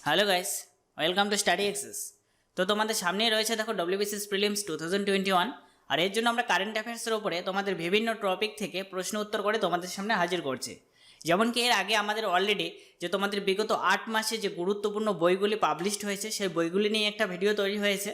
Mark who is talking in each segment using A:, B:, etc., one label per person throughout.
A: Hello guys, welcome to Study Access. তো তোমাদের সামনেই রয়েছে দেখো ডব্লিউবিসিএস প্রিলিমস 2021, আর এর জন্য আমরা কারেন্ট অ্যাফেয়ার্সের উপরে তোমাদের বিভিন্ন টপিক থেকে প্রশ্ন উত্তর করে তোমাদের সামনে হাজির করছি। যেমন কি এর আগে আমাদের অলরেডি যে তোমাদের বিগত 8 মাসে যে গুরুত্বপূর্ণ বইগুলি পাবলিশড হয়েছে সেই বইগুলি নিয়ে একটা ভিডিও তৈরি হয়েছে,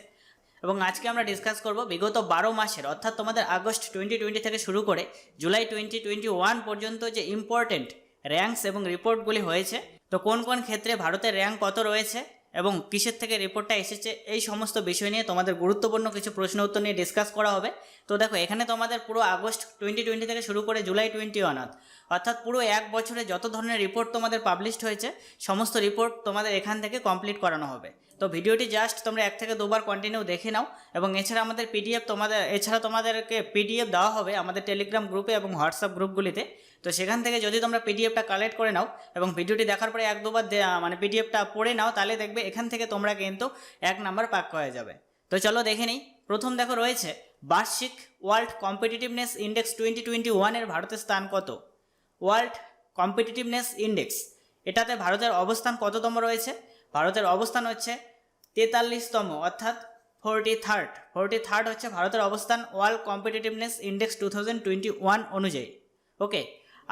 A: এবং আজকে আমরা ডিসকাস করব বিগত 12 মাসের অর্থাৎ তোমাদের আগস্ট 2020 থেকে শুরু করে জুলাই 2021 পর্যন্ত যে ইম্পর্টেন্ট র্যাঙ্কস এবং রিপোর্টগুলি হয়েছে। তো কোন কোন ক্ষেত্রে ভারতের র্যাঙ্ক কত রয়েছে এবং কিসের থেকে রিপোর্টটা এসেছে, এই সমস্ত বিষয় নিয়ে তোমাদের গুরুত্বপূর্ণ কিছু প্রশ্ন উত্তর নিয়ে ডিসকাস করা হবে। তো দেখো, এখানে তোমাদের পুরো আগস্ট 2020 থেকে শুরু করে জুলাই 21 অর্থাৎ পুরো এক বছরে যত ধরনের রিপোর্ট তোমাদের পাবলিশড হয়েছে সমস্ত রিপোর্ট তোমাদের এখান থেকে কমপ্লিট করানো হবে। তো ভিডিওটি জাস্ট তোমরা 1 থেকে 2 বার কন্টিনিউ দেখে নাও, এবং এছাড়া আমাদের তোমাদেরকে পিডিএফ দেওয়া হবে আমাদের টেলিগ্রাম গ্রুপে এবং হোয়াটসঅ্যাপ গ্রুপগুলিতে। তো সেখান থেকে যদি তোমরা পিডিএফটা কালেক্ট করে নাও এবং ভিডিওটি দেখার পরে 1-2 বার পিডিএফটা পড়ে নাও, তাহলে দেখবে এখান থেকে তোমরা কিন্তু 1 নাম্বার পাক্কা হয়ে যাবে। তো চলো দেখে নিই। প্রথম দেখো রয়েছে বার্ষিক ওয়ার্ল্ড কম্পিটিটিভনেস ইন্ডেক্স 2021 এর ভারতের স্থান কত। ওয়ার্ল্ড কম্পিটিটিভনেস ইন্ডেক্স, এটাতে ভারতের অবস্থান কততম রয়েছে? ভারতের অবস্থান হচ্ছে 43তম, অর্থাৎ 43rd হচ্ছে ভারতের অবস্থান ওয়ার্ল্ড কম্পিটিটিভনেস ইন্ডেক্স 2021 অনুযায়ী। ওকে,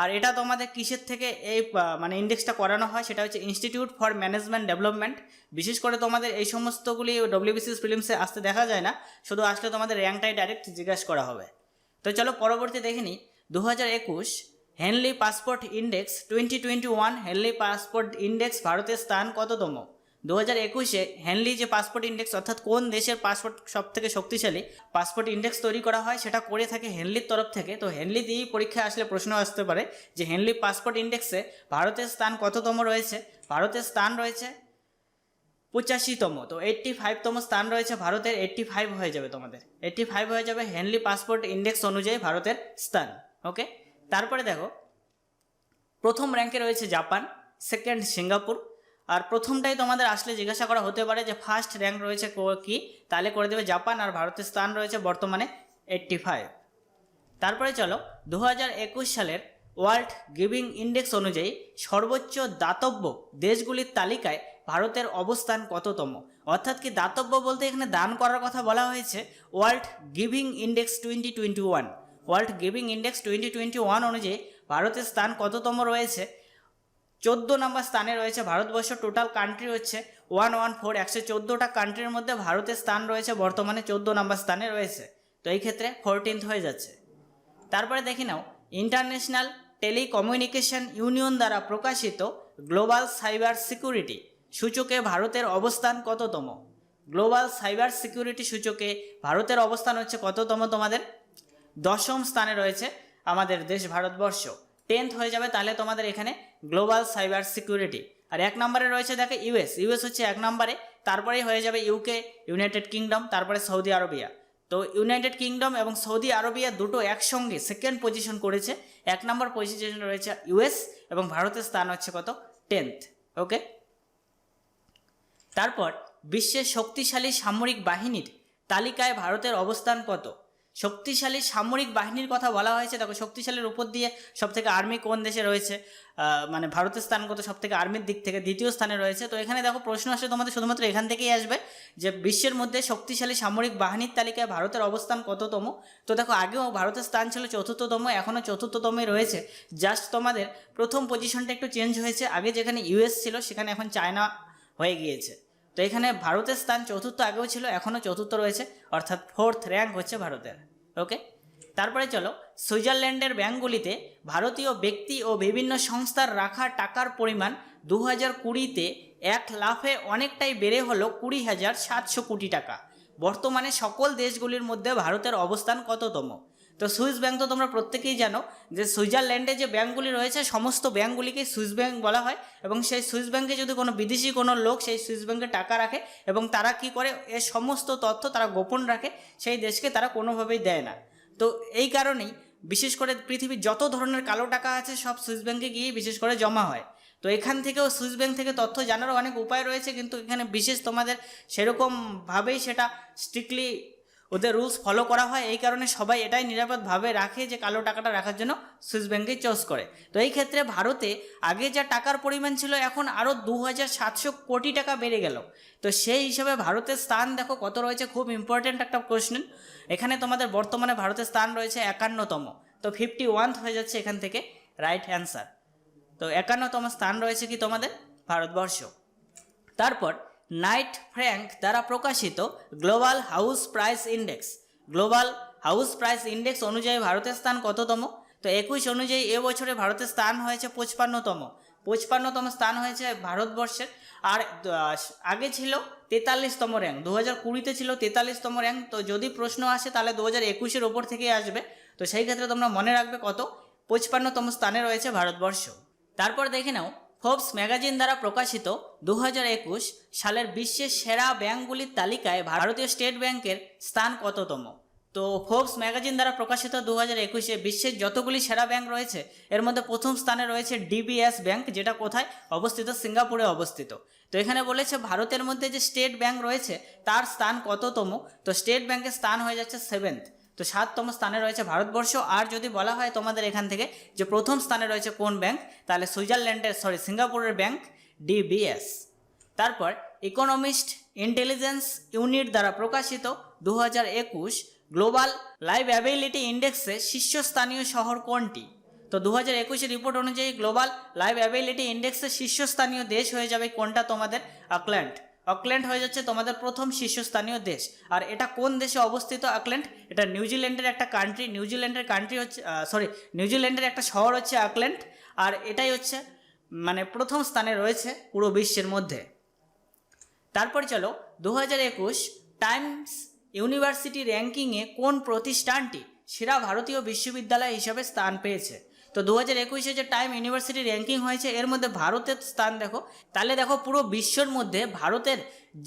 A: আর এটা তোমাদের কিসের থেকে এই ইন্ডেক্সটা করানো হয়, সেটা হচ্ছে ইনস্টিটিউট ফর ম্যানেজমেন্ট ডেভেলপমেন্ট। বিশেষ করে তোমাদের এই সমস্তগুলি ডব্লিউবিসিএস প্রিলিমসে আসতে দেখা যায় না, শুধু আসলে তোমাদের র্যাঙ্কটাই ডাইরেক্ট জিজ্ঞাসা করা হবে। তো চলো পরবর্তী দেখে নিই। 2021 Henley passport index 2021 Henley passport index ভারতের স্থান কততম? 2021-এ হেনলি যে পাসপোর্ট ইন্ডেক্স, অর্থাৎ কোন দেশের পাসপোর্ট সব থেকে শক্তিশালী পাসপোর্ট ইন্ডেক্স তৈরি করা হয়, সেটা করে থাকে হেনলির তরফ থেকে। তো হেনলি দিয়েই পরীক্ষায় আসলে প্রশ্ন আসতে পারে যে হেনলি পাসপোর্ট ইন্ডেক্সে ভারতের স্থান কততম রয়েছে। ভারতের স্থান রয়েছে 85তম। তো 85তম স্থান রয়েছে ভারতের। 85 হয়ে যাবে, তোমাদের 85 হয়ে যাবে হেনলি পাসপোর্ট ইন্ডেক্স অনুযায়ী ভারতের স্থান। ওকে, তারপরে দেখো প্রথম র্যাঙ্কে রয়েছে জাপান, সেকেন্ড সিঙ্গাপুর, আর প্রথমটাই তোমাদের আসলে জিজ্ঞাসা করা হতে পারে যে ফার্স্ট র্যাঙ্ক রয়েছে কি, তাহলে করে দেবে জাপান, আর ভারতের স্থান রয়েছে বর্তমানে 85। তারপরে চলো 2021 সালের ওয়ার্ল্ড গিভিং ইন্ডেক্স অনুযায়ী সর্বোচ্চ দাতব্য দেশগুলির তালিকায় ভারতের অবস্থান কততম? অর্থাৎ কি দাতব্য বলতে এখানে দান করার কথা বলা হয়েছে। World giving index 2021, world giving index 2021 অনুযায়ী ভারতের স্থান কততম রয়েছে? 14 নম্বর স্থানে রয়েছে ভারতবর্ষ। টোটাল কান্ট্রি হচ্ছে 114, 114টা কান্ট্রির মধ্যে ভারতের স্থান রয়েছে বর্তমানে 14 নম্বর স্থানে রয়েছে। তো এই ক্ষেত্রে 14th হয়ে যাচ্ছে। তারপরে দেখে নাও ইন্টারন্যাশনাল টেলিকমিউনিকেশন ইউনিয়ন দ্বারা প্রকাশিত গ্লোবাল সাইবার সিকিউরিটি সূচকে ভারতের অবস্থান কততম? গ্লোবাল সাইবার সিকিউরিটি সূচকে ভারতের অবস্থান হচ্ছে কততম? তোমাদের 10ম স্থানে রয়েছে আমাদের দেশ ভারতবর্ষ। 10th হয়ে যাবে তাহলে তোমাদের এখানে গ্লোবাল সাইবার সিকিউরিটি। আর 1 নম্বরে রয়েছে দেখো ইউএস হচ্ছে 1 নম্বরে, তারপরেই হয়ে যাবে ইউকে, ইউনাইটেড কিংডম, তারপরে সৌদি আরবিয়া। তো ইউনাইটেড কিংডম এবং সৌদি আরবিয়া দুটো একসঙ্গে সেকেন্ড পজিশন করেছে। 1 নম্বর পজিশন রয়েছে ইউএস, এবং ভারতের স্থান হচ্ছে কত? 10th। ওকে, তারপর বিশ্বের শক্তিশালী সামরিক বাহিনীর তালিকায় ভারতের অবস্থান কত? শক্তিশালী সামরিক বাহিনীর কথা বলা হয়েছে। দেখো শক্তিশালীর উপর দিয়ে সবথেকে আর্মি কোন দেশে রয়েছে, ভারতের স্থান কত সবথেকে আর্মির দিক থেকে? 2য় স্থানে রয়েছে। তো এখানে দেখো প্রশ্ন আসলে তোমাদের শুধুমাত্র এখান থেকেই আসবে যে বিশ্বের মধ্যে শক্তিশালী সামরিক বাহিনীর তালিকায় ভারতের অবস্থান কততম। তো দেখো আগেও ভারতের স্থান ছিল 4র্থতম, এখনও 4র্থতমই রয়েছে। জাস্ট তোমাদের প্রথম পজিশনটা একটু চেঞ্জ হয়েছে। আগে যেখানে ইউএস ছিল সেখানে এখন চায়না হয়ে গিয়েছে। তো এখানে ভারতের স্থান 4র্থ আগেও ছিল, এখনও 4র্থ রয়েছে, অর্থাৎ 4th র্যাঙ্ক হচ্ছে ভারতের। ওকে, তারপরে চলো সুইজারল্যান্ডের ব্যাঙ্কগুলিতে ভারতীয় ব্যক্তি ও বিভিন্ন সংস্থার রাখা টাকার পরিমাণ 2020-তে 1 লাফে অনেকটাই বেড়ে হলো 20,700 কোটি টাকা। বর্তমানে সকল দেশগুলির মধ্যে ভারতের অবস্থান কততম? তো সুইস ব্যাঙ্ক তো তোমরা প্রত্যেকেই জানো যে সুইজারল্যান্ডে যে ব্যাঙ্কগুলি রয়েছে সমস্ত ব্যাঙ্কগুলিকে সুইস ব্যাঙ্ক বলা হয়, এবং সেই সুইস ব্যাঙ্কে যদি কোনো বিদেশি কোনো লোক সেই সুইস ব্যাঙ্কে টাকা রাখে এবং তারা কি করে এর সমস্ত তথ্য তারা গোপন রাখে, সেই দেশকে তারা কোনোভাবেই দেয় না। তো এই কারণেই বিশেষ করে পৃথিবীর যত ধরনের কালো টাকা আছে সব সুইস ব্যাঙ্কে গিয়েই বিশেষ করে জমা হয়। তো এখান থেকেও সুইস ব্যাঙ্ক থেকে তথ্য জানারও অনেক উপায় রয়েছে, কিন্তু এখানে বিশেষ তোমাদের সেরকমভাবেই সেটা স্ট্রিক্টলি ওদের রুলস ফলো করা হয়, এই কারণে সবাই এটাই নিরাপদভাবে রাখে যে কালো টাকাটা রাখার জন্য সুইস ব্যাঙ্কেই চয়েস করে। তো এই ক্ষেত্রে ভারতে আগে যা টাকার পরিমাণ ছিল এখন আরও 2700 কোটি টাকা বেড়ে গেল। তো সেই হিসাবে ভারতের স্থান দেখো কত রয়েছে, খুব ইম্পর্টেন্ট একটা কোশ্চেন। এখানে তোমাদের বর্তমানে ভারতের স্থান রয়েছে 51তম, তো 51 হয়ে যাচ্ছে এখান থেকে রাইট অ্যান্সার। তো 51তম স্থান রয়েছে কি তোমাদের ভারতবর্ষ। তারপর নাইট ফ্র্যাঙ্ক দ্বারা প্রকাশিত global house price index, global house price index অনুযায়ী ভারতের স্থান কততম? তো 21 অনুযায়ী এবছরে ভারতের স্থান হয়েছে 55তম, 55তম স্থান হয়েছে ভারতবর্ষের। আর আগে ছিল 43তম র্যাঙ্ক, 2020-তে ছিল 43তম র্যাঙ্ক। তো যদি প্রশ্ন আসে তাহলে 2021-এর ওপর থেকেই আসবে। তো সেই ক্ষেত্রে তোমরা মনে রাখবে কত, 55তম স্থানে রয়েছে ভারতবর্ষ। তারপর দেখে নাও ফোর্বস ম্যাগাজিন দ্বারা প্রকাশিত 2021 সালের বিশ্বের সেরা ব্যাংকগুলির তালিকায় ভারতীয় স্টেট ব্যাংকের স্থান কততম? তো ফোর্বস ম্যাগাজিন দ্বারা প্রকাশিত 2021-এ বিশ্বের যতগুলি সেরা ব্যাংক রয়েছে এর মধ্যে প্রথম স্থানে রয়েছে ডিবিএস ব্যাংক, যেটা কোথায় অবস্থিত? সিঙ্গাপুরে অবস্থিত। তো এখানে বলেছে ভারতের মধ্যে যে স্টেট ব্যাংক রয়েছে তার স্থান কততম? তো স্টেট ব্যাংকের স্থান হয়ে যাচ্ছে 7th, তো 7তম স্থানে রয়েছে ভারতবর্ষ। আর যদি বলা হয় তোমাদের এখান থেকে যে প্রথম স্থানে রয়েছে কোন ব্যাংক, তাহলে সিঙ্গাপুরের ব্যাংক ডিবিএস। তারপর ইকোনমিস্ট ইন্টেলিজেন্স ইউনিট দ্বারা প্রকাশিত 2021 গ্লোবাল লাইভএবিলিটি ইন্ডেক্সে শীর্ষস্থানীয় শহর কোনটি? তো 2021-এর রিপোর্ট অনুযায়ী গ্লোবাল লাইভএবিলিটি ইন্ডেক্সে শীর্ষস্থানীয় দেশ হয়ে যাবে কোনটা তোমাদের? অকল্যান্ড হয়ে যাচ্ছে তোমাদের প্রথম শীর্ষস্থানীয় দেশ। আর এটা কোন দেশে অবস্থিত অকল্যান্ড? এটা নিউজিল্যান্ডের একটা কান্ট্রি, নিউজিল্যান্ডের একটা শহর হচ্ছে অকল্যান্ড। আর এটাই হচ্ছে মানে প্রথম স্থানে রয়েছে পুরো বিশ্বের মধ্যে। তারপর চলো 2021 টাইমস ইউনিভার্সিটি র্যাঙ্কিংয়ে কোন প্রতিষ্ঠানটি সেরা ভারতীয় বিশ্ববিদ্যালয় হিসাবে স্থান পেয়েছে? তো 2021-এ যে টাইম ইউনিভার্সিটি র্যাঙ্কিং হয়েছে এর মধ্যে ভারতের স্থান দেখো, তাহলে দেখো পুরো বিশ্বর মধ্যে ভারতের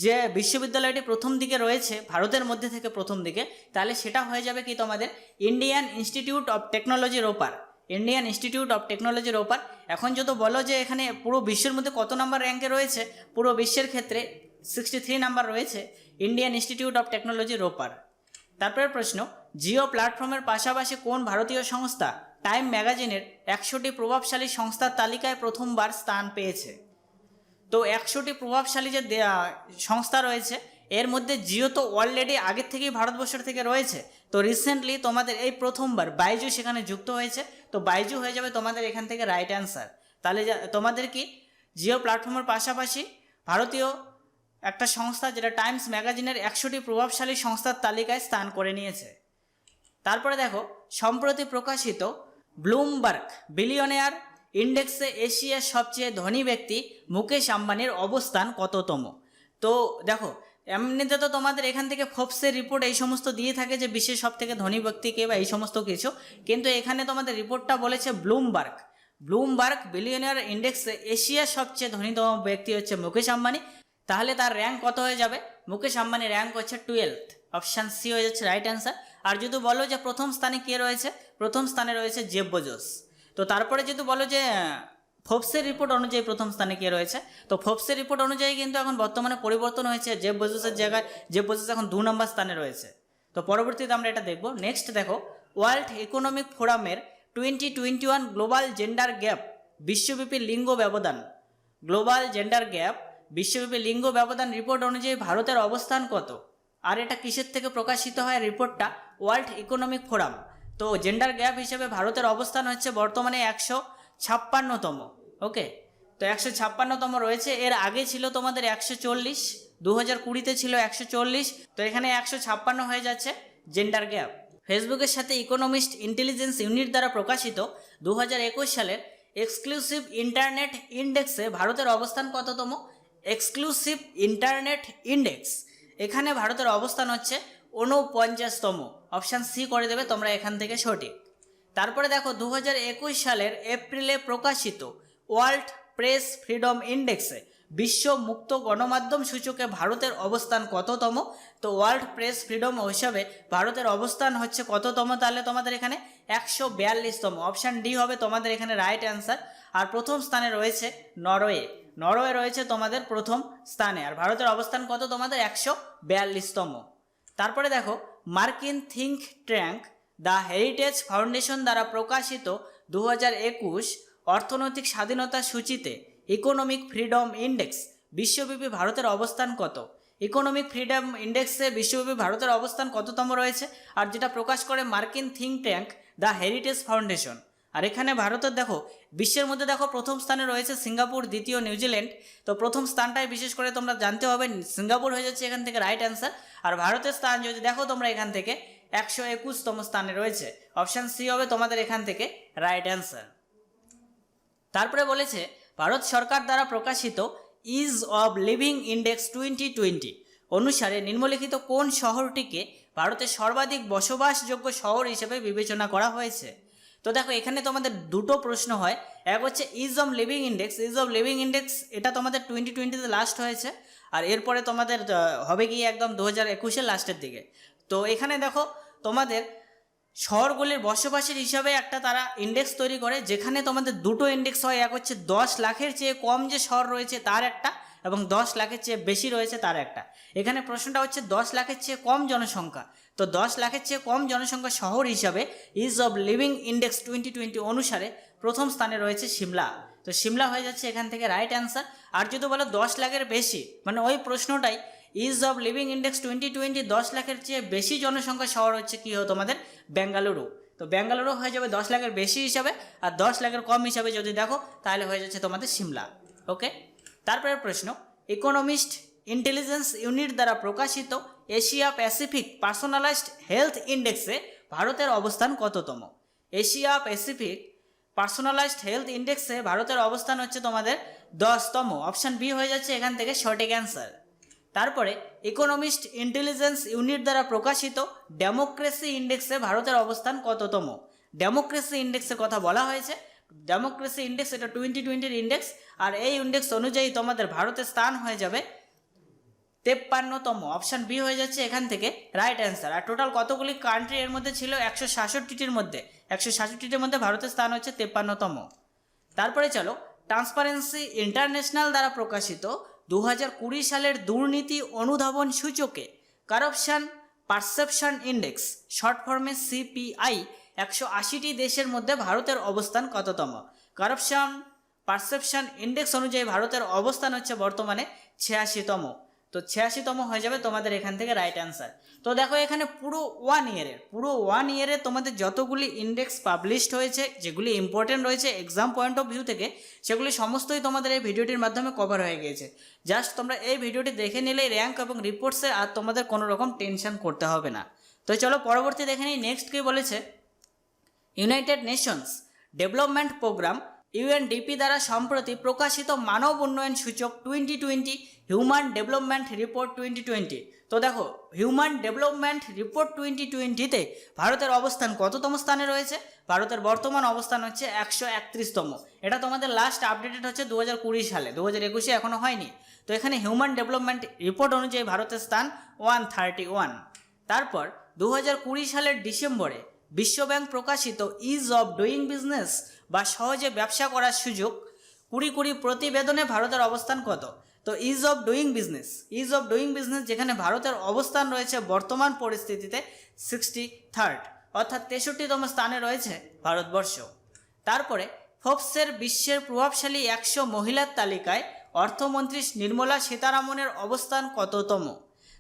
A: যে বিশ্ববিদ্যালয়টি প্রথম দিকে রয়েছে ভারতের মধ্যে থেকে প্রথম দিকে, তাহলে সেটা হয়ে যাবে কি তোমাদের Indian institute of technology Ropar, Indian institute of technology Ropar. এখন যদি বলো যে এখানে পুরো বিশ্বের মধ্যে কত নাম্বার র্যাঙ্কে রয়েছে, পুরো বিশ্বের ক্ষেত্রে 63 নাম্বার রয়েছে Indian institute of technology Ropar. তারপরের প্রশ্ন, জিও প্ল্যাটফর্মের পাশাপাশি কোন ভারতীয় সংস্থা টাইম ম্যাগাজিনের 100টি প্রভাবশালী সংস্থার তালিকায় প্রথমবার স্থান পেয়েছে? তো 100টি প্রভাবশালী যে সংস্থা রয়েছে এর মধ্যে জিও তো অলরেডি আগের থেকেই ভারতবর্ষের থেকে রয়েছে। তো রিসেন্টলি তোমাদের এই প্রথমবার বাইজু সেখানে যুক্ত হয়েছে, তো বাইজু হয়ে যাবে তোমাদের এখান থেকে রাইট অ্যান্সার। তাহলে তোমাদের কি জিও প্ল্যাটফর্মের পাশাপাশি ভারতীয় একটা সংস্থা যেটা টাইমস ম্যাগাজিনের 100টি প্রভাবশালী সংস্থার তালিকায় স্থান করে নিয়েছে। তারপরে দেখো সম্প্রতি প্রকাশিত ব্লুমবার্গ বিলিয়নিয়ার ইন্ডেক্সে এশিয়ার সবচেয়ে ধনী ব্যক্তি মুকেশ আম্বানির অবস্থান কততম? তো দেখো এমনিতে তো তোমাদের এখান থেকে ফোর্বসের রিপোর্ট এই সমস্ত দিয়ে থাকে যে বিশ্বের সব থেকে ধনী ব্যক্তি কে বা এই সমস্ত কিছু, কিন্তু এখানে তোমাদের রিপোর্টটা বলেছে ব্লুমবার্গ বিলিয়নিয়ার ইন্ডেক্সে এশিয়ার সবচেয়ে ধনীতম ব্যক্তি হচ্ছে মুকেশ আম্বানি। তাহলে তার র্যাঙ্ক কত হয়ে যাবে? মুকেশ আম্বানির র্যাঙ্ক হচ্ছে 12th, অপশান সি হয়ে যাচ্ছে রাইট অ্যান্সার। আর যদি বলো যে প্রথম স্থানে কে রয়েছে, প্রথম স্থানে রয়েছে জেফ বেজোস। তো তারপরে যদি বলো যে ফোর্বসের রিপোর্ট অনুযায়ী প্রথম স্থানে কে রয়েছে, তো ফোর্বসের রিপোর্ট অনুযায়ী কিন্তু এখন বর্তমানে পরিবর্তন হয়েছে, জেফ বেজোসের জায়গায় জেফ বেজোস এখন 2 নম্বর স্থানে রয়েছে। তো পরবর্তীতে আমরা এটা দেখব। নেক্সট দেখো ওয়ার্ল্ড ইকোনমিক ফোরামের 2021 গ্লোবাল জেন্ডার গ্যাপ বিশ্বব্যাপী লিঙ্গ ব্যবধান, গ্লোবাল জেন্ডার গ্যাপ বিশ্বব্যাপী লিঙ্গ ব্যবধান রিপোর্ট অনুযায়ী ভারতের অবস্থান কত? আর এটা কিসের থেকে প্রকাশিত হয় রিপোর্টটা? World economic forum. তো জেন্ডার গ্যাপ হিসেবে ভারতের অবস্থান হচ্ছে বর্তমানে 156তম। ওকে, তো 156তম রয়েছে। এর আগে ছিল তোমাদের 140, 2020-তে ছিল 140, তো এখানে 156 হয়ে যাচ্ছে জেন্ডার গ্যাপ। ফেসবুকের সাথে ইকোনমিস্ট ইন্টেলিজেন্স ইউনিট দ্বারা প্রকাশিত 2021 সালের এক্সক্লুসিভ ইন্টারনেট ইন্ডেক্সে ভারতের অবস্থান কততম? এক্সক্লুসিভ ইন্টারনেট ইন্ডেক্স, এখানে ভারতের অবস্থান হচ্ছে 49তম, অপশান সি করে দেবে তোমরা এখান থেকে সঠিক। তারপরে দেখো 2021 সালের এপ্রিলে প্রকাশিত ওয়ার্ল্ড প্রেস ফ্রিডম ইন্ডেক্সে বিশ্ব মুক্ত গণমাধ্যম সূচকে ভারতের অবস্থান কততম? তো ওয়ার্ল্ড প্রেস ফ্রিডম হিসাবে ভারতের অবস্থান হচ্ছে কততম? তাহলে তোমাদের এখানে 142তম, অপশান ডি হবে তোমাদের এখানে রাইট অ্যান্সার। আর প্রথম স্থানে রয়েছে নরওয়ে রয়েছে তোমাদের প্রথম স্থানে। আর ভারতের অবস্থান কত তোমাদের? 142তম। তারপরে দেখো মার্কিন think tank the Heritage foundation দ্বারা প্রকাশিত 2021 অর্থনৈতিক স্বাধীনতা সূচিতে ইকোনমিক ফ্রিডম ইন্ডেক্স বিশ্বব্যাপী ভারতের অবস্থান কত? ইকোনমিক ফ্রিডম ইন্ডেক্সে বিশ্বব্যাপী ভারতের অবস্থান কততম রয়েছে, আর যেটা প্রকাশ করে মার্কিন think tank the Heritage Foundation. আর এখানে ভারতের দেখো বিশ্বের মধ্যে দেখো প্রথম স্থানে রয়েছে সিঙ্গাপুর, দ্বিতীয় নিউজিল্যান্ড। তো প্রথম স্থানটাই বিশেষ করে তোমরা জানতে হবে, সিঙ্গাপুর হয়ে যাচ্ছে এখান থেকে রাইট অ্যান্সার। আর ভারতের স্থান যদি দেখো তোমরা এখান থেকে 121তম স্থানে রয়েছে, অপশান সি হবে তোমাদের এখান থেকে রাইট অ্যান্সার। তারপরে বলেছে ভারত সরকার দ্বারা প্রকাশিত ইজ অব লিভিং ইন্ডেক্স 2020 অনুসারে নিম্নলিখিত কোন শহরটিকে ভারতের সর্বাধিক বসবাসযোগ্য শহর হিসেবে বিবেচনা করা হয়েছে? তো দেখো এখানে তোমাদের দুটো প্রশ্ন হয়, এক হচ্ছে ease of living index. Ease of living index এটা তোমাদের 2020-তে লাস্ট হয়েছে, আর এরপরে তোমাদের হবে গিয়ে একদম 2021-এর লাস্টের দিকে। তো এখানে দেখো তোমাদের শহরগুলির বসবাসের হিসাবে একটা তারা ইন্ডেক্স তৈরি করে, যেখানে তোমাদের দুটো ইন্ডেক্স হয়, এক হচ্ছে 10 লাখের চেয়ে কম যে শহর রয়েছে তার একটা, এবং 10 লাখের চেয়ে বেশি রয়েছে তার একটা। এখানে প্রশ্নটা হচ্ছে 10 লাখের চেয়ে কম জনসংখ্যা। তো 10 লাখের চেয়ে কম জনসংখ্যা শহর হিসাবে ইজ অব লিভিং ইন্ডেক্স 2020 অনুসারে প্রথম স্থানে রয়েছে সিমলা। তো সিমলা হয়ে যাচ্ছে এখান থেকে রাইট অ্যান্সার। আর যদি বলো 10 লাখের বেশি, মানে ওই প্রশ্নটাই ইজ অব লিভিং ইন্ডেক্স 2020 10 লাখের চেয়ে বেশি জনসংখ্যা শহর হচ্ছে কী হবে তোমাদের বেঙ্গালুরু। তো বেঙ্গালুরু হয়ে যাবে 10 লাখের বেশি হিসাবে, আর 10 লাখের কম হিসাবে যদি দেখো তাহলে হয়ে যাচ্ছে তোমাদের সিমলা। ওকে, তারপরের প্রশ্ন, ইকোনমিস্ট ইন্টেলিজেন্স ইউনিট দ্বারা প্রকাশিত এশিয়া প্যাসিফিক পার্সোনালাইজড হেলথ ইন্ডেক্সে ভারতের অবস্থান কততম? এশিয়া প্যাসিফিক পার্সোনালাইজড হেলথ ইন্ডেক্সে ভারতের অবস্থান হচ্ছে তোমাদের 10তম, অপশান বি হয়ে যাচ্ছে এখান থেকে সঠিক অ্যান্সার। তারপরে ইকোনমিস্ট ইন্টেলিজেন্স ইউনিট দ্বারা প্রকাশিত ডেমোক্রেসি ইন্ডেক্সে ভারতের অবস্থান কততম? ডেমোক্রেসি ইন্ডেক্সের কথা বলা হয়েছে। ডেমোক্রেসি ইন্ডেক্স এটা 2020-র ইন্ডেক্স, আর এই ইন্ডেক্স অনুযায়ী তোমাদের ভারতের স্থান হয়ে যাবে 53তম, অপশান বি হয়ে যাচ্ছে এখান থেকে রাইট অ্যান্সার। আর টোটাল কতগুলি কান্ট্রি এর মধ্যে ছিল? 166টির মধ্যে 166টির মধ্যে ভারতের স্থান হচ্ছে 53তম। তারপরে চলো, ট্রান্সপারেন্সি ইন্টারন্যাশনাল দ্বারা প্রকাশিত 2020 সালের দুর্নীতি অনুধাবন সূচকে কারাপশন পারসেপশন ইন্ডেক্স শর্ট ফর্মে সিপিআই 180টি দেশের মধ্যে ভারতের অবস্থান কততম? কারাপশন পারসেপশন ইন্ডেক্স অনুযায়ী ভারতের অবস্থান হচ্ছে বর্তমানে 86তম। তো 86তম হয়ে যাবে তোমাদের এখান থেকে রাইট অ্যান্সার। তো দেখো এখানে পুরো 1 ইয়ারে তোমাদের যতগুলি ইন্ডেক্স পাবলিশড হয়েছে, যেগুলি ইম্পর্টেন্ট রয়েছে এক্সাম পয়েন্ট অফ ভিউ থেকে, সেগুলি সমস্তই তোমাদের এই ভিডিওটির মাধ্যমে কভার হয়ে গিয়েছে। জাস্ট তোমরা এই ভিডিওটি দেখে নিলেই র্যাঙ্ক এবং রিপোর্টসে আর তোমাদের কোনো রকম টেনশন করতে হবে না। তো চলো পরবর্তী দেখে নিই। নেক্সট কি বলেছে, United Nations Development Programme UNDP দ্বারা সম্প্রতি প্রকাশিত মানব উন্নয়ন সূচক 2020 হিউম্যান ডেভেলপমেন্ট রিপোর্ট 2020। তো দেখো হিউম্যান ডেভেলপমেন্ট রিপোর্ট 2020-তে ভারতের অবস্থান কততম স্থানে রয়েছে? ভারতের বর্তমান অবস্থান হচ্ছে 131তম। এটা তোমাদের লাস্ট আপডেটেড হচ্ছে 2020 সালে, 2021-এ এখনও হয়নি। তো এখানে হিউম্যান ডেভেলপমেন্ট রিপোর্ট অনুযায়ী ভারতের স্থান 131। তারপর 2020 সালের ডিসেম্বরে বিশ্বব্যাংক প্রকাশিত ইজ অব ডুইং বিজনেস বা সহজে ব্যবসা করার সুযোগ 2020 প্রতিবেদনে ভারতের অবস্থান কত? তো ইজ অব ডুইং বিজনেস যেখানে ভারতের অবস্থান রয়েছে বর্তমান পরিস্থিতিতে 63rd, অর্থাৎ 63তম স্থানে রয়েছে ভারতবর্ষ। তারপরে ফোর্বসের বিশ্বের প্রভাবশালী 100 মহিলার তালিকায় অর্থমন্ত্রী নির্মলা সীতারামনের অবস্থান কততম?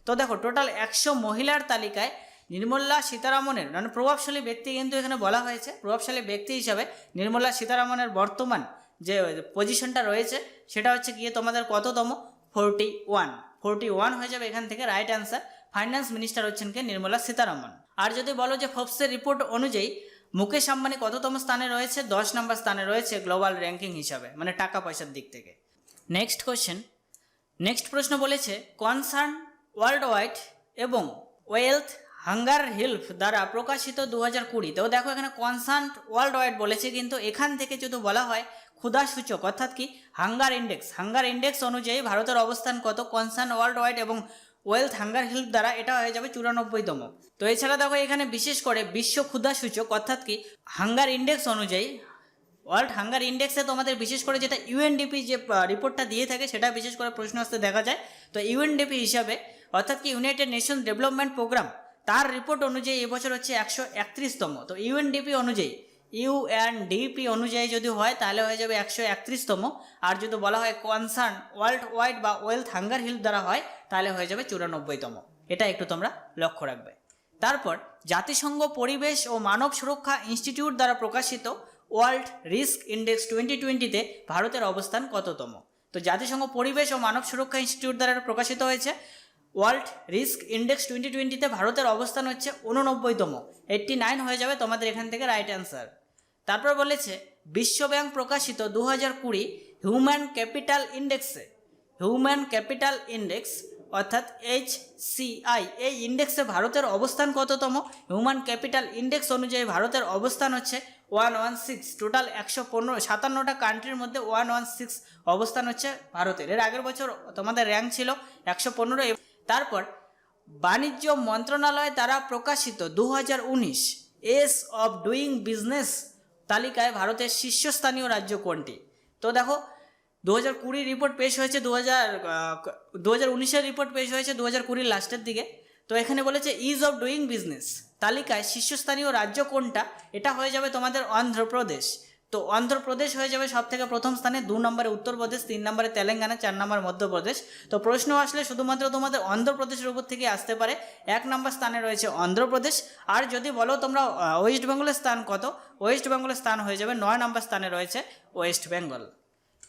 A: তো দেখো টোটাল 100 মহিলার তালিকায় নির্মলা সীতারামনের মানে প্রভাবশালী ব্যক্তি কিন্তু এখানে বলা হয়েছে। প্রভাবশালী ব্যক্তি হিসাবে নির্মলা সীতারামনের বর্তমান যে পজিশনটা রয়েছে সেটা হচ্ছে গিয়ে তোমাদের কততম? 41 হয়ে যাবে এখান থেকে রাইট অ্যান্সার। ফাইন্যান্স মিনিস্টার হচ্ছেন কে? নির্মলা সীতারামন। আর যদি বলো যে ফোর্বসের রিপোর্ট অনুযায়ী মুকেশ আম্বানি কততম স্থানে রয়েছে? 10 নম্বর স্থানে রয়েছে গ্লোবাল র্যাঙ্কিং হিসাবে, মানে টাকা পয়সার দিক থেকে। নেক্সট প্রশ্ন বলেছে কনসার্ন ওয়ার্ল্ড ওয়াইড এবং ওয়েলথ হাঙ্গার হেল্প দ্বারা প্রকাশিত 2020। তো দেখো এখানে কনসার্ন ওয়ার্ল্ড ওয়াইড বলেছে, কিন্তু এখান থেকে যদি বলা হয় ক্ষুধা সূচক অর্থাৎ কি হাঙ্গার ইন্ডেক্স অনুযায়ী ভারতের অবস্থান কত? কনসার্ন ওয়ার্ল্ড ওয়াইড এবং ওয়েলথ হাঙ্গার হেল্প দ্বারা এটা হয়ে যাবে 94তম। তো এছাড়া দেখো এখানে বিশেষ করে বিশ্ব ক্ষুধা সূচক অর্থাৎ কি হাঙ্গার ইন্ডেক্স অনুযায়ী ওয়ার্ল্ড হাঙ্গার ইন্ডেক্সে তোমাদের বিশেষ করে যেটা ইউএনডিপি যে রিপোর্টটা দিয়ে থাকে সেটা বিশেষ করে প্রশ্ন আসতে দেখা যায়। তো ইউএনডিপি হিসাবে অর্থাৎ কি ইউনাইটেড নেশনস ডেভেলপমেন্ট প্রোগ্রাম তার রিপোর্ট অনুযায়ী এবছর হচ্ছে 131তম। তো ইউএনডিপি অনুযায়ী যদি হয় তাহলে হয়ে যাবে 131তম। আর যদি বলা হয় কনসার্ন ওয়ার্ল্ড ওয়াইড বা ওয়েলথ হাঙ্গার হেলথ দ্বারা হয় তাহলে হয়ে যাবে 94তম। এটা একটু তোমরা লক্ষ্য রাখবে। তারপর জাতিসংঘ পরিবেশ ও মানব সুরক্ষা ইনস্টিটিউট দ্বারা প্রকাশিত ওয়ার্ল্ড রিস্ক ইন্ডেক্স 2020-তে ভারতের অবস্থান কততম? তো জাতিসংঘ পরিবেশ ও মানব সুরক্ষা ইনস্টিটিউট দ্বারা প্রকাশিত হয়েছে ওয়ার্ল্ড রিস্ক ইন্ডেক্স 2020-তে ভারতের অবস্থান হচ্ছে 89তম। 89 হয়ে যাবে তোমাদের এখান থেকে রাইট অ্যান্সার। তারপর বলেছে বিশ্বব্যাংক প্রকাশিত 2020 হিউম্যান ক্যাপিটাল ইন্ডেক্স অর্থাৎ HCI এই ইন্ডেক্সে ভারতের অবস্থান কততম? হিউম্যান ক্যাপিটাল ইন্ডেক্স অনুযায়ী ভারতের অবস্থান হচ্ছে 116। টোটাল 157টা কান্ট্রির মধ্যে 116 অবস্থান হচ্ছে ভারতের। এর আগের বছর তোমাদের র্যাঙ্ক ছিল 115। তারপর বাণিজ্য মন্ত্রণালয় দ্বারা প্রকাশিত 2019 এস অফ ডুইং বিজনেস তালিকায় ভারতের শীর্ষস্থানীয় রাজ্য কোনটি? তো দেখো 2020 রিপোর্ট পেশ হয়েছে 2019-এর রিপোর্ট পেশ হয়েছে 2020 লাস্টের দিকে। তো এখানে বলেছে ইজ অফ ডুইং বিজনেস তালিকায় শীর্ষস্থানীয় রাজ্য কোনটা? এটা হয়ে যাবে তোমাদের অন্ধ্রপ্রদেশ। তো অন্ধ্রপ্রদেশ হয়ে যাবে সব থেকে প্রথম স্থানে, 2 নম্বরে উত্তরপ্রদেশ, 3 নম্বরে তেলেঙ্গানা, 4 নম্বর মধ্যপ্রদেশ। তো প্রশ্ন আসলে শুধুমাত্র তোমাদের অন্ধ্রপ্রদেশের উপর থেকে আসতে পারে। 1 নম্বর স্থানে রয়েছে অন্ধ্রপ্রদেশ। আর যদি বলো তোমরা ওয়েস্ট বেঙ্গলের স্থান কত, ওয়েস্ট বেঙ্গলের স্থান হয়ে যাবে 9 নম্বর স্থানে রয়েছে ওয়েস্ট বেঙ্গল।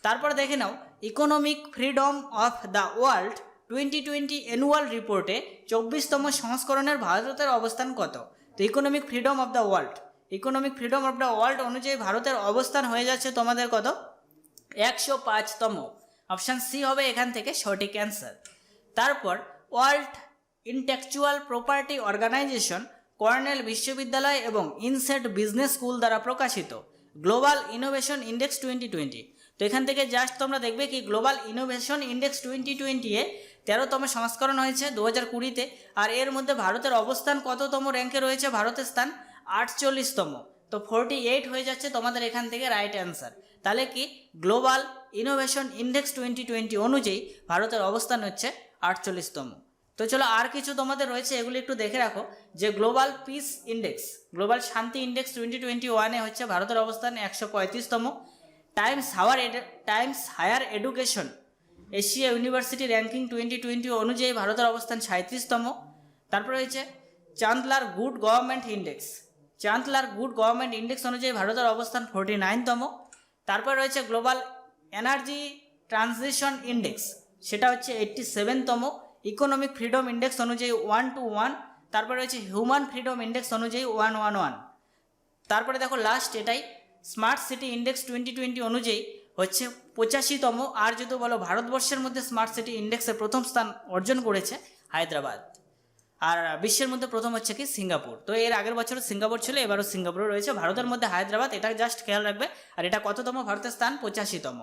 A: তারপর দেখে নাও Economic Freedom of the World 2020 annual রিপোর্টে 24তম সংস্করণের ভারতের অবস্থান কত? তো Economic Freedom of the World অনুযায়ী ভারতের অবস্থান হয়ে যাচ্ছে তোমাদের কত? 105তম। অপশান সি হবে এখান থেকে সঠিক অ্যান্সার। তারপর World Intellectual Property Organization, Cornell বিশ্ববিদ্যালয় এবং ইনসেট বিজনেস স্কুল দ্বারা প্রকাশিত গ্লোবাল ইনোভেশন ইন্ডেক্স 2020। তো এখান থেকে জাস্ট তোমরা দেখবে কি গ্লোবাল ইনোভেশন ইন্ডেক্স 2020-এ 13তম সংস্করণ হয়েছে 2020-তে। আর এর মধ্যে ভারতের অবস্থান কততম র্যাঙ্কে রয়েছে? ভারতের স্থান 48তম। তো 48 হয়ে যাচ্ছে তোমাদের এখান থেকে রাইট অ্যান্সার। তাহলে কি গ্লোবাল ইনোভেশন ইন্ডেক্স 2020 অনুযায়ী ভারতের অবস্থান হচ্ছে 48তম। তো চলো আর কিছু তোমাদের রয়েছে, এগুলি একটু দেখে রাখো। যে গ্লোবাল পিস ইন্ডেক্স, গ্লোবাল শান্তি ইন্ডেক্স 2021-এ হচ্ছে ভারতের অবস্থান 135তম। Times Higher Education Asia University ranking 2020 অনুযায়ী ভারতের অবস্থান 37তম। তারপর রয়েছে চান্দলার গুড গভর্নমেন্ট ইন্ডেক্স অনুযায়ী ভারতের অবস্থান 49তম। তারপর রয়েছে গ্লোবাল এনার্জি ট্রানজিশন ইন্ডেক্স, সেটা হচ্ছে 87তম। ইকোনমিক ফ্রিডম ইন্ডেক্স অনুযায়ী 121। তারপর রয়েছে হিউম্যান ফ্রিডম ইন্ডেক্স অনুযায়ী 111। তারপরে দেখো লাস্ট এটাই স্মার্ট সিটি ইন্ডেক্স 2020 অনুযায়ী হচ্ছে 85তম। আর যদি বলো ভারতবর্ষের মধ্যে স্মার্ট সিটি ইন্ডেক্সে প্রথম স্থান অর্জন করেছে হায়দ্রাবাদ। আর বিশ্বের মধ্যে প্রথম হচ্ছে কি সিঙ্গাপুর। তো এর আগের বছর সিঙ্গাপুর ছিল, এবারও সিঙ্গাপুরও রয়েছে। ভারতের মধ্যে হায়দ্রাবাদ, এটা জাস্ট খেয়াল রাখবে। আর এটা কততম? ভারতের স্থান 85তম।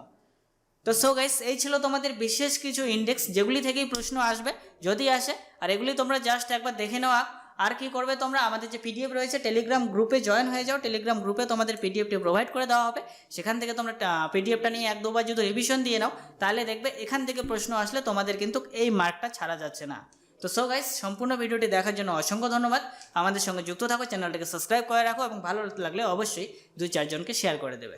A: তো সো গাইস, এই ছিল তোমাদের বিশেষ কিছু ইন্ডেক্স যেগুলি থেকেই প্রশ্ন আসবে যদি আসে। আর এগুলি তোমরা জাস্ট একবার দেখে নেওয়া। আর কি করবে তোমরা, আমাদের যে পিডিএফ রয়েছে টেলিগ্রাম গ্রুপে জয়েন হয়ে যাও। টেলিগ্রাম গ্রুপে তোমাদের পিডিএফটি প্রোভাইড করে দেওয়া হবে। সেখান থেকে তোমরা পিডিএফটা নিয়ে 1-2 বার যদি রিভিশন দিয়ে নাও তাহলে দেখবে এখান থেকে প্রশ্ন আসলে তোমাদের কিন্তু এই মার্কটা ছাড়া যাচ্ছে না। তো সো গাইস, সম্পূর্ণ ভিডিওটি দেখার জন্য অসংখ্য ধন্যবাদ। আমাদের সঙ্গে যুক্ত থাকো, চ্যানেলটাকে সাবস্ক্রাইব করে রাখো এবং ভালো লাগলে অবশ্যই 2-4 জনকে শেয়ার করে দেবে।